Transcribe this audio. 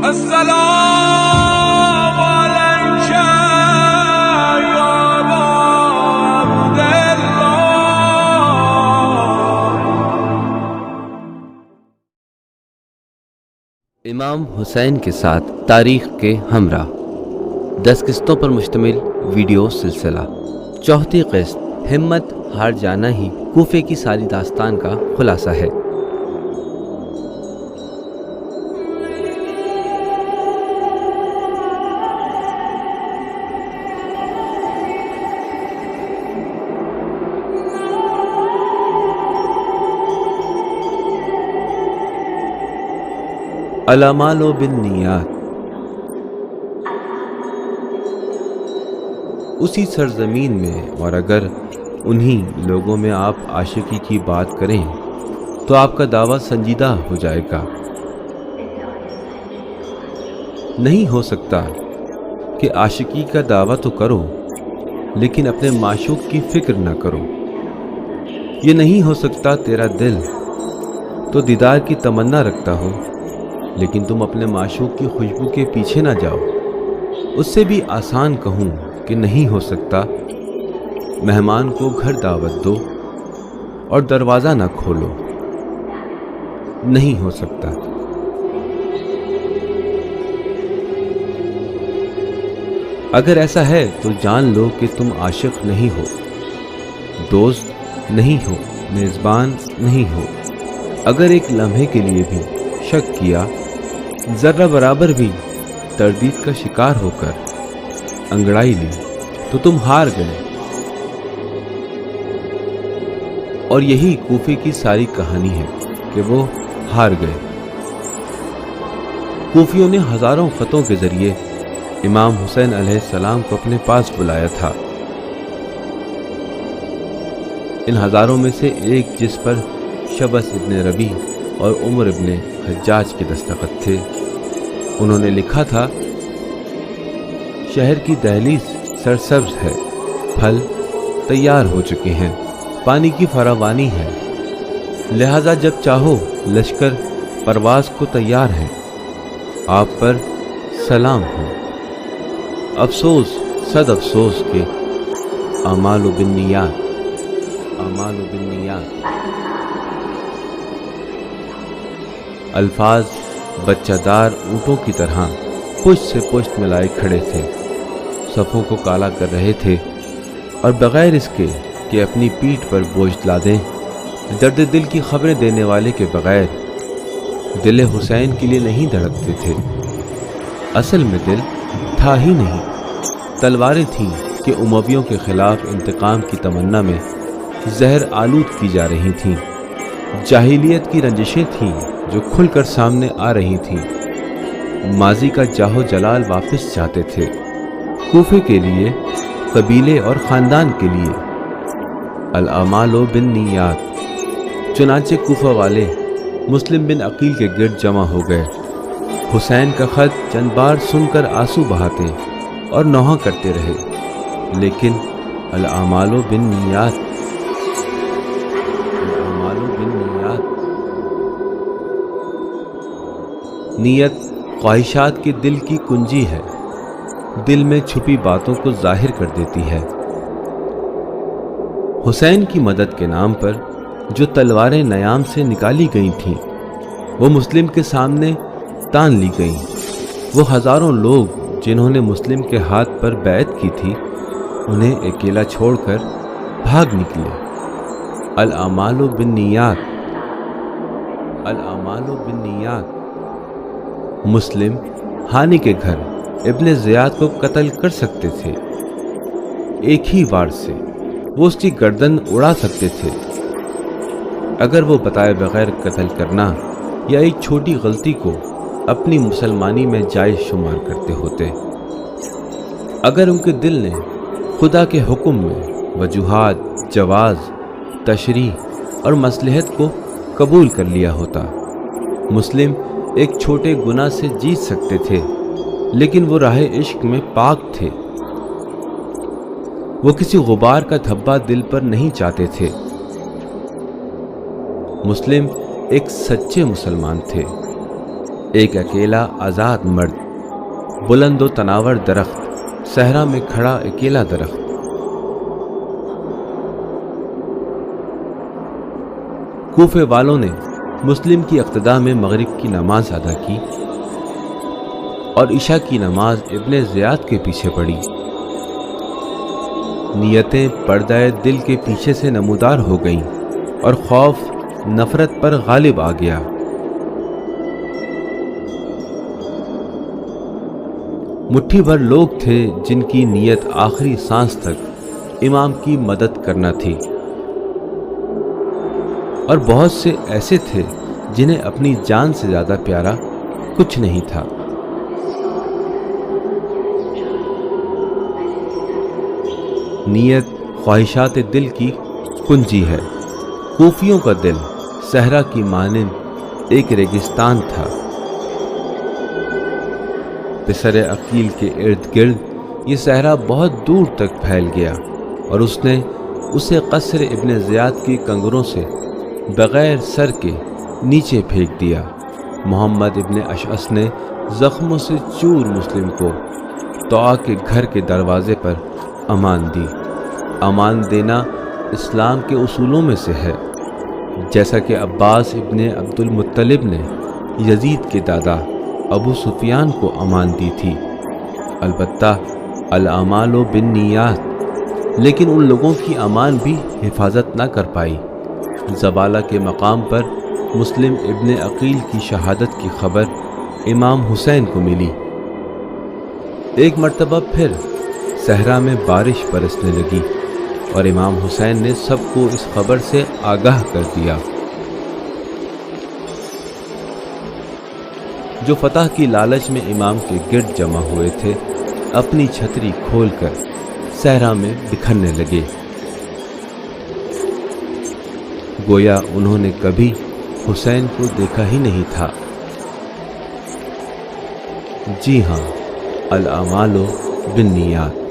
السلام علیک یا ابا عبداللہ. امام حسین کے ساتھ تاریخ کے ہمراہ 10 قسطوں پر مشتمل ویڈیو سلسلہ. چوتھی قسط ہمت ہار جانا ہی کوفے کی ساری داستان کا خلاصہ ہے. الاعمال بالنیات. اسی سرزمین میں اور اگر انہی لوگوں میں آپ عاشقی کی بات کریں تو آپ کا دعویٰ سنجیدہ ہو جائے گا. نہیں ہو سکتا کہ عاشقی کا دعویٰ تو کرو لیکن اپنے معشوق کی فکر نہ کرو. یہ نہیں ہو سکتا تیرا دل تو دیدار کی تمنا رکھتا ہو لیکن تم اپنے معشوق کی خوشبو کے پیچھے نہ جاؤ. اس سے بھی آسان کہوں کہ نہیں ہو سکتا مہمان کو گھر دعوت دو اور دروازہ نہ کھولو. نہیں ہو سکتا. اگر ایسا ہے تو جان لو کہ تم عاشق نہیں ہو، دوست نہیں ہو، میزبان نہیں ہو. اگر ایک لمحے کے لیے بھی شک کیا، ذرہ برابر بھی تردید کا شکار ہو کر انگڑائی لی تو تم ہار گئے. اور یہی کوفے کی ساری کہانی ہے کہ وہ ہار گئے. کوفیوں نے ہزاروں خطوں کے ذریعے امام حسین علیہ السلام کو اپنے پاس بلایا تھا. ان ہزاروں میں سے ایک جس پر شبس ابن ربیع اور عمر ابن حجاج کے دستخط تھے، انہوں نے لکھا تھا: شہر کی دہلیز سرسبز ہے، پھل تیار ہو چکے ہیں، پانی کی فراوانی ہے، لہذا جب چاہو لشکر پرواز کو تیار ہے. آپ پر سلام ہو. افسوس، صد افسوس کہ اعمال بالنیات. الفاظ بچہ دار اونٹوں کی طرح پشت سے پشت ملائے کھڑے تھے، صفوں کو کالا کر رہے تھے اور بغیر اس کے کہ اپنی پیٹھ پر بوجھ لا دیں، درد دل کی خبریں دینے والے کے بغیر دل حسین کے لیے نہیں دھڑکتے تھے. اصل میں دل تھا ہی نہیں، تلواریں تھیں کہ امویوں کے خلاف انتقام کی تمنا میں زہر آلود کی جا رہی تھیں. جاہلیت کی رنجشیں تھیں جو کھل کر سامنے آ رہی تھیں. ماضی کا جاہو جلال واپس چاہتے تھے. کوفے کے لیے، قبیلے اور خاندان کے لیے الاعمال بالنیات. چنانچہ کوفہ والے مسلم بن عقیل کے گرد جمع ہو گئے. حسین کا خط چند بار سن کر آنسو بہاتے اور نوحہ کرتے رہے، لیکن الاعمال بالنیات نیت خواہشات کے دل کی کنجی ہے، دل میں چھپی باتوں کو ظاہر کر دیتی ہے. حسین کی مدد کے نام پر جو تلواریں نیام سے نکالی گئی تھیں وہ مسلم کے سامنے تان لی گئیں. وہ ہزاروں لوگ جنہوں نے مسلم کے ہاتھ پر بیعت کی تھی انہیں اکیلا چھوڑ کر بھاگ نکلے. الاعمال بالنیات. مسلم ہانی کے گھر ابن زیاد کو قتل کر سکتے تھے. ایک ہی وار سے وہ اس کی گردن اڑا سکتے تھے. اگر وہ بتائے بغیر قتل کرنا یا ایک چھوٹی غلطی کو اپنی مسلمانی میں جائز شمار کرتے ہوتے. اگر ان کے دل نے خدا کے حکم میں وجوہات، جواز، تشریح اور مصلحت کو قبول کر لیا ہوتا، مسلم ایک چھوٹے گناہ سے جیت سکتے تھے، لیکن وہ راہ عشق میں پاک تھے. وہ کسی غبار کا دھبا دل پر نہیں چاہتے تھے. مسلم ایک سچے مسلمان تھے. ایک اکیلا آزاد مرد، بلند و تناور درخت، صحرا میں کھڑا اکیلا درخت۔ کوفے والوں نے مسلم کی اقتداء میں مغرب کی نماز ادا کی اور عشاء کی نماز ابن زیاد کے پیچھے پڑھی۔ نیتیں پردہ دل کے پیچھے سے نمودار ہو گئیں اور خوف نفرت پر غالب آ گیا۔ مٹھی بھر لوگ تھے جن کی نیت آخری سانس تک امام کی مدد کرنا تھی، اور بہت سے ایسے تھے جنہیں اپنی جان سے زیادہ پیارا کچھ نہیں تھا۔ نیت خواہشات دل کی کنجی ہے۔ کوفیوں کا دل صحرا کی مانند ایک ریگستان تھا۔ پسر عقیل کے ارد گرد یہ صحرا بہت دور تک پھیل گیا اور اس نے اسے قصر ابن زیاد کی کنگروں سے بغیر سر کے نیچے پھینک دیا۔ محمد ابن اشعث نے زخموں سے چور مسلم کو طاع کے گھر کے دروازے پر امان دی۔ امان دینا اسلام کے اصولوں میں سے ہے، جیسا کہ عباس ابن عبد المطلب نے یزید کے دادا ابو سفیان کو امان دی تھی۔ البتہ الاعمال بالنیات، لیکن ان لوگوں کی امان بھی حفاظت نہ کر پائی۔ زوالہ کے مقام پر مسلم ابن عقیل کی شہادت کی خبر امام حسین کو ملی۔ ایک مرتبہ پھر صحرا میں بارش برسنے لگی اور امام حسین نے سب کو اس خبر سے آگاہ کر دیا۔ جو فتح کی لالچ میں امام کے گرد جمع ہوئے تھے اپنی چھتری کھول کر صحرا میں بکھرنے لگے، گویا انہوں نے کبھی حسین کو دیکھا ہی نہیں تھا۔ جی ہاں، الاعمال بالنیات۔